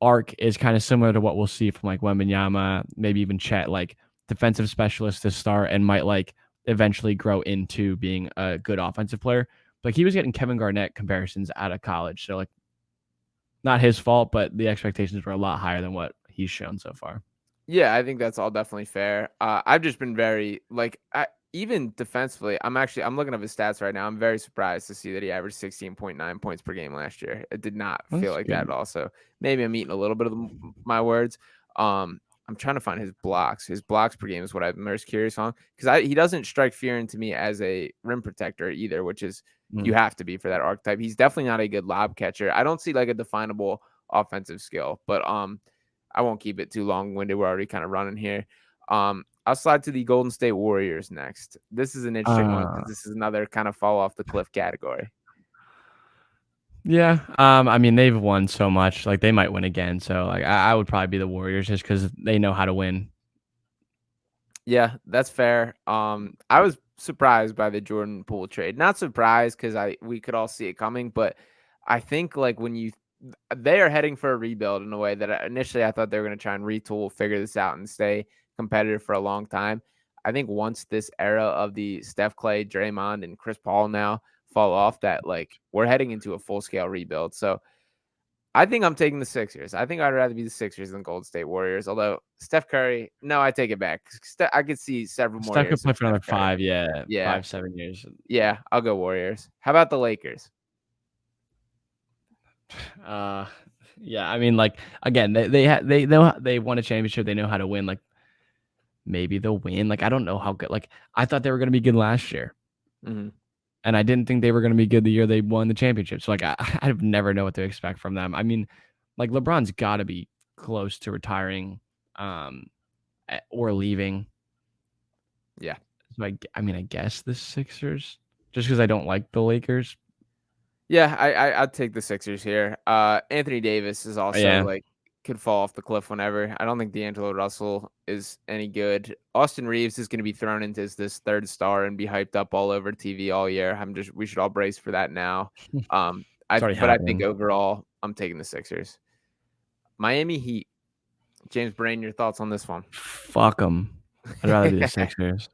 arc is kind of similar to what we'll see from like Wembanyama, maybe even Chet, like defensive specialist to start and might like eventually grow into being a good offensive player. Like he was getting Kevin Garnett comparisons out of college. So like not his fault, but the expectations were a lot higher than what he's shown so far. Yeah, I think that's all definitely fair. I've just been very like even defensively. I'm looking up his stats right now. I'm very surprised to see that he averaged 16.9 points per game last year. It did not feel like that at all. So maybe I'm eating a little bit of my words. I'm trying to find his blocks. His blocks per game is what I'm most curious on because he doesn't strike fear into me as a rim protector either, which is you have to be for that archetype. He's definitely not a good lob catcher. I don't see like a definable offensive skill, but I won't keep it too long-winded. We're already kind of running here. I'll slide to the Golden State Warriors next. This is an interesting one because this is another kind of fall off the cliff category. Yeah. I mean, they've won so much. Like they might win again. So like I would probably be the Warriors just because they know how to win. Yeah, that's fair. I was surprised by the Jordan Poole trade. Not surprised because we could all see it coming, but I think like when they are heading for a rebuild in a way that initially I thought they were going to try and retool, figure this out, and stay competitive for a long time. I think once this era of the Steph, Clay, Draymond, and Chris Paul now fall off, that like we're heading into a full scale rebuild. So I think I'm taking the Sixers. I think I'd rather be the Sixers than Golden State Warriors. Although Steph Curry, no, I take it back. I could see several more Steph years. could play for another 5, yeah, 5-7 years. Yeah, I'll go Warriors. How about the Lakers? Yeah, I mean, like again, they know they won a championship. They know how to win. Like maybe they'll win. Like I don't know how good. Like I thought they were going to be good last year, and I didn't think they were going to be good the year they won the championship. So like I never know what to expect from them. I mean, like LeBron's got to be close to retiring, or leaving. Yeah. So I mean, I guess the Sixers, just because I don't like the Lakers. Yeah, I'd take the Sixers here. Anthony Davis is also like could fall off the cliff whenever. I don't think D'Angelo Russell is any good. Austin Reeves is going to be thrown into this third star and be hyped up all over TV all year. We should all brace for that now. I think overall I'm taking the Sixers. Miami Heat. James Brain, your thoughts on this one? Fuck them. I'd rather be the Sixers.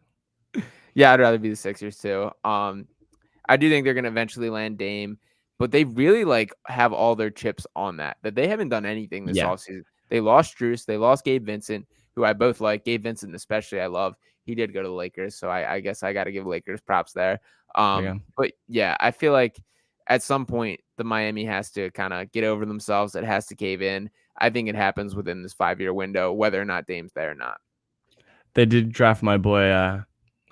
Yeah, I'd rather be the Sixers too. I do think they're going to eventually land Dame, but they really like have all their chips on that they haven't done anything this offseason. They lost Drews. They lost Gabe Vincent, who I both like. Gabe Vincent especially I love. He did go to the Lakers, so I guess I got to give Lakers props there. But yeah, I feel like at some point the Miami has to kind of get over themselves. It has to cave in. I think it happens within this 5-year window, whether or not Dame's there or not. They did draft my boy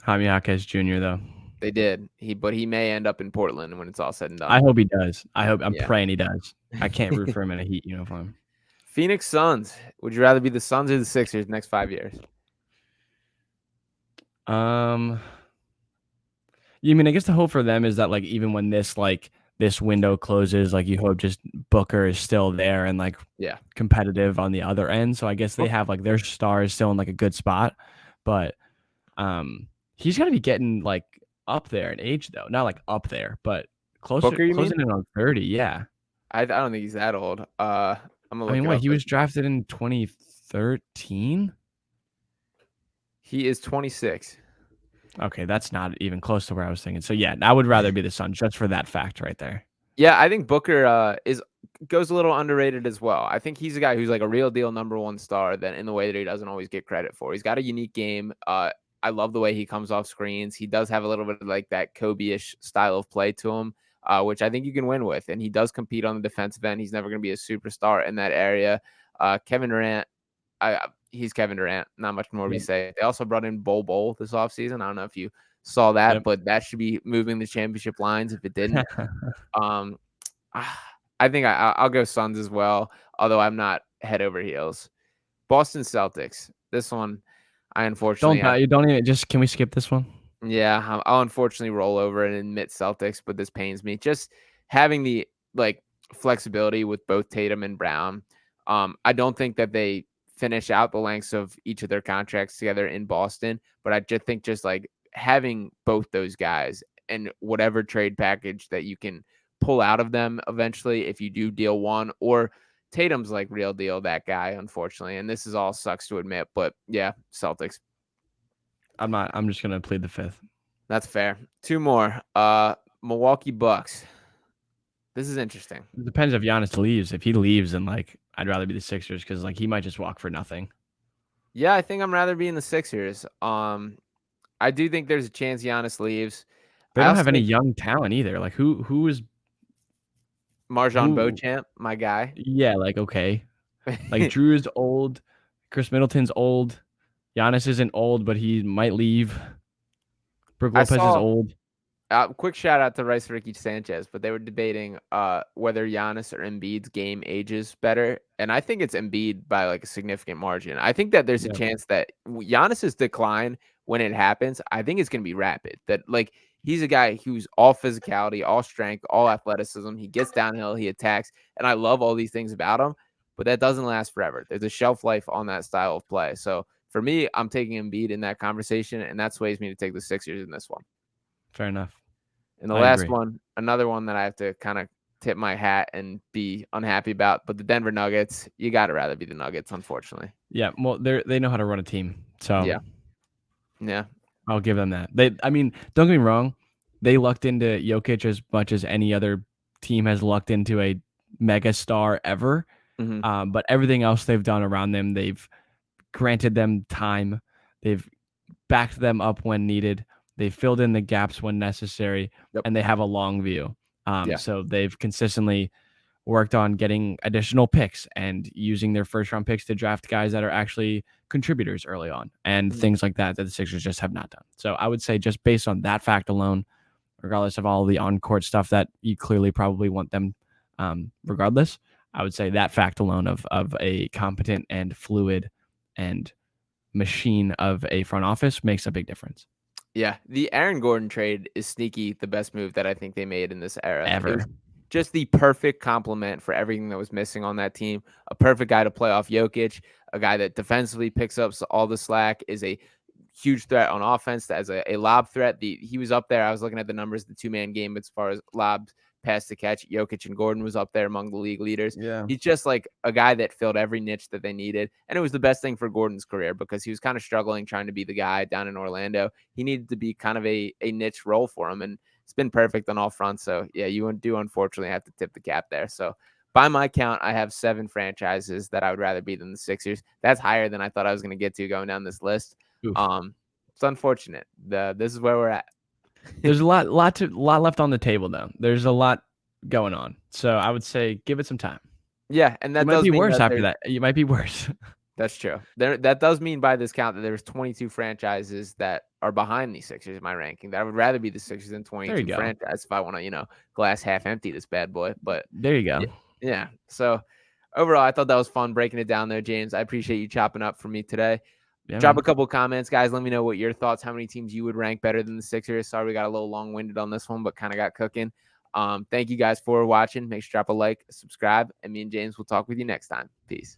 Jaime Jaquez Jr. though. They did. But he may end up in Portland when it's all said and done. I hope he does. I'm praying he does. I can't root for him in a Heat uniform. Phoenix Suns. Would you rather be the Suns or the Sixers next 5 years? You mean I guess the hope for them is that like even when this window closes, like you hope just Booker is still there and like competitive on the other end. So I guess they have like their stars still in like a good spot, but he's gonna be getting like up there in age though. Not like up there, but Booker, you mean? closing in on 30. Yeah. I don't think he's that old. I'm gonna I look mean, it what up. he was drafted in 2013. He is 26. Okay, that's not even close to where I was thinking. So yeah, I would rather be the Suns just for that fact right there. Yeah, I think Booker goes a little underrated as well. I think he's a guy who's like a real deal number one star that in the way that he doesn't always get credit for. He's got a unique game. I love the way he comes off screens. He does have a little bit of like that Kobe-ish style of play to him, which I think you can win with. And he does compete on the defensive end. He's never going to be a superstar in that area. Kevin Durant, he's Kevin Durant. Not much more we say. They also brought in Bol this offseason. I don't know if you saw that, but that should be moving the championship lines if it didn't. Um, I think I'll go Suns as well, although I'm not head over heels. Boston Celtics. This one, I unfortunately Don't even just can we skip this one? yeah, I'll unfortunately roll over and admit Celtics, but this pains me. Just having the like flexibility with both Tatum and Brown. I don't think that they finish out the lengths of each of their contracts together in Boston, but I just think just like having both those guys and whatever trade package that you can pull out of them eventually if you do deal one, or Tatum's like real deal that guy, unfortunately. And this is all sucks to admit, but yeah, Celtics. I'm just gonna plead the fifth. That's fair. Two more. Milwaukee Bucks. This is interesting. It depends if Giannis leaves. If he leaves, then like I'd rather be the Sixers because like he might just walk for nothing. Yeah, I think I'm rather be in the Sixers. I do think there's a chance Giannis leaves. They I don't also have any think young talent either. Like who is Marjon who? Beauchamp, my guy. Yeah, like okay, like Drew is old, Chris Middleton's old, Giannis isn't old, but he might leave. Brook I Lopez is saw old. quick shout out to Rice Ricky Sanchez, but they were debating whether Giannis or Embiid's game ages better, and I think it's Embiid by like a significant margin. I think that there's a Yeah. chance that Giannis's decline when it happens, I think it's going to be rapid. That like he's a guy who's all physicality, all strength, all athleticism. He gets downhill, he attacks, and I love all these things about him, but that doesn't last forever. There's a shelf life on that style of play. So for me, I'm taking Embiid in that conversation, and that sways me to take the Sixers in this one. Fair enough. And the I last agree. one, another one that I have to kind of tip my hat and be unhappy about, but the Denver Nuggets, you got to rather be the Nuggets, unfortunately. Yeah, well, they know how to run a team, so Yeah. I'll give them that. I mean, don't get me wrong, they lucked into Jokic as much as any other team has lucked into a mega star ever. Mm-hmm. But everything else they've done around them, they've granted them time, they've backed them up when needed, they filled in the gaps when necessary, and they have a long view. So they've consistently worked on getting additional picks and using their first round picks to draft guys that are actually contributors early on and things like that the Sixers just have not done. So I would say just based on that fact alone, regardless of all the on-court stuff that you clearly probably want them regardless, I would say that fact alone of a competent and fluid and machine of a front office makes a big difference. Yeah. The Aaron Gordon trade is sneaky the best move that I think they made in this era. Ever. It was just the perfect complement for everything that was missing on that team. A perfect guy to play off Jokic, a guy that defensively picks up all the slack, is a huge threat on offense as a lob threat. He was up there. I was looking at the numbers, the two-man game as far as lobs, pass to catch. Jokic and Gordon was up there among the league leaders. Yeah. He's just like a guy that filled every niche that they needed. And it was the best thing for Gordon's career because he was kind of struggling trying to be the guy down in Orlando. He needed to be kind of a niche role for him. And it's been perfect on all fronts. So yeah, you do unfortunately have to tip the cap there. So by my count, I have 7 franchises that I would rather be than the Sixers. That's higher than I thought I was going to get to going down this list. Oof. It's unfortunate. This is where we're at. There's a lot left on the table though. There's a lot going on. So I would say give it some time. Yeah, and that might does be mean worse after that. You might be worse. That's true. That does mean by this count that there's 22 franchises that are behind the Sixers in my ranking. That I would rather be the Sixers than 22 franchises if I want to, glass half empty this bad boy. But there you go. Yeah. So overall, I thought that was fun breaking it down there, James. I appreciate you chopping up for me today. Yeah, Drop a couple comments, guys. Let me know what your thoughts, how many teams you would rank better than the Sixers. Sorry, we got a little long-winded on this one, but kind of got cooking. Thank you guys for watching. Make sure to drop a like, subscribe, and me and James will talk with you next time. Peace.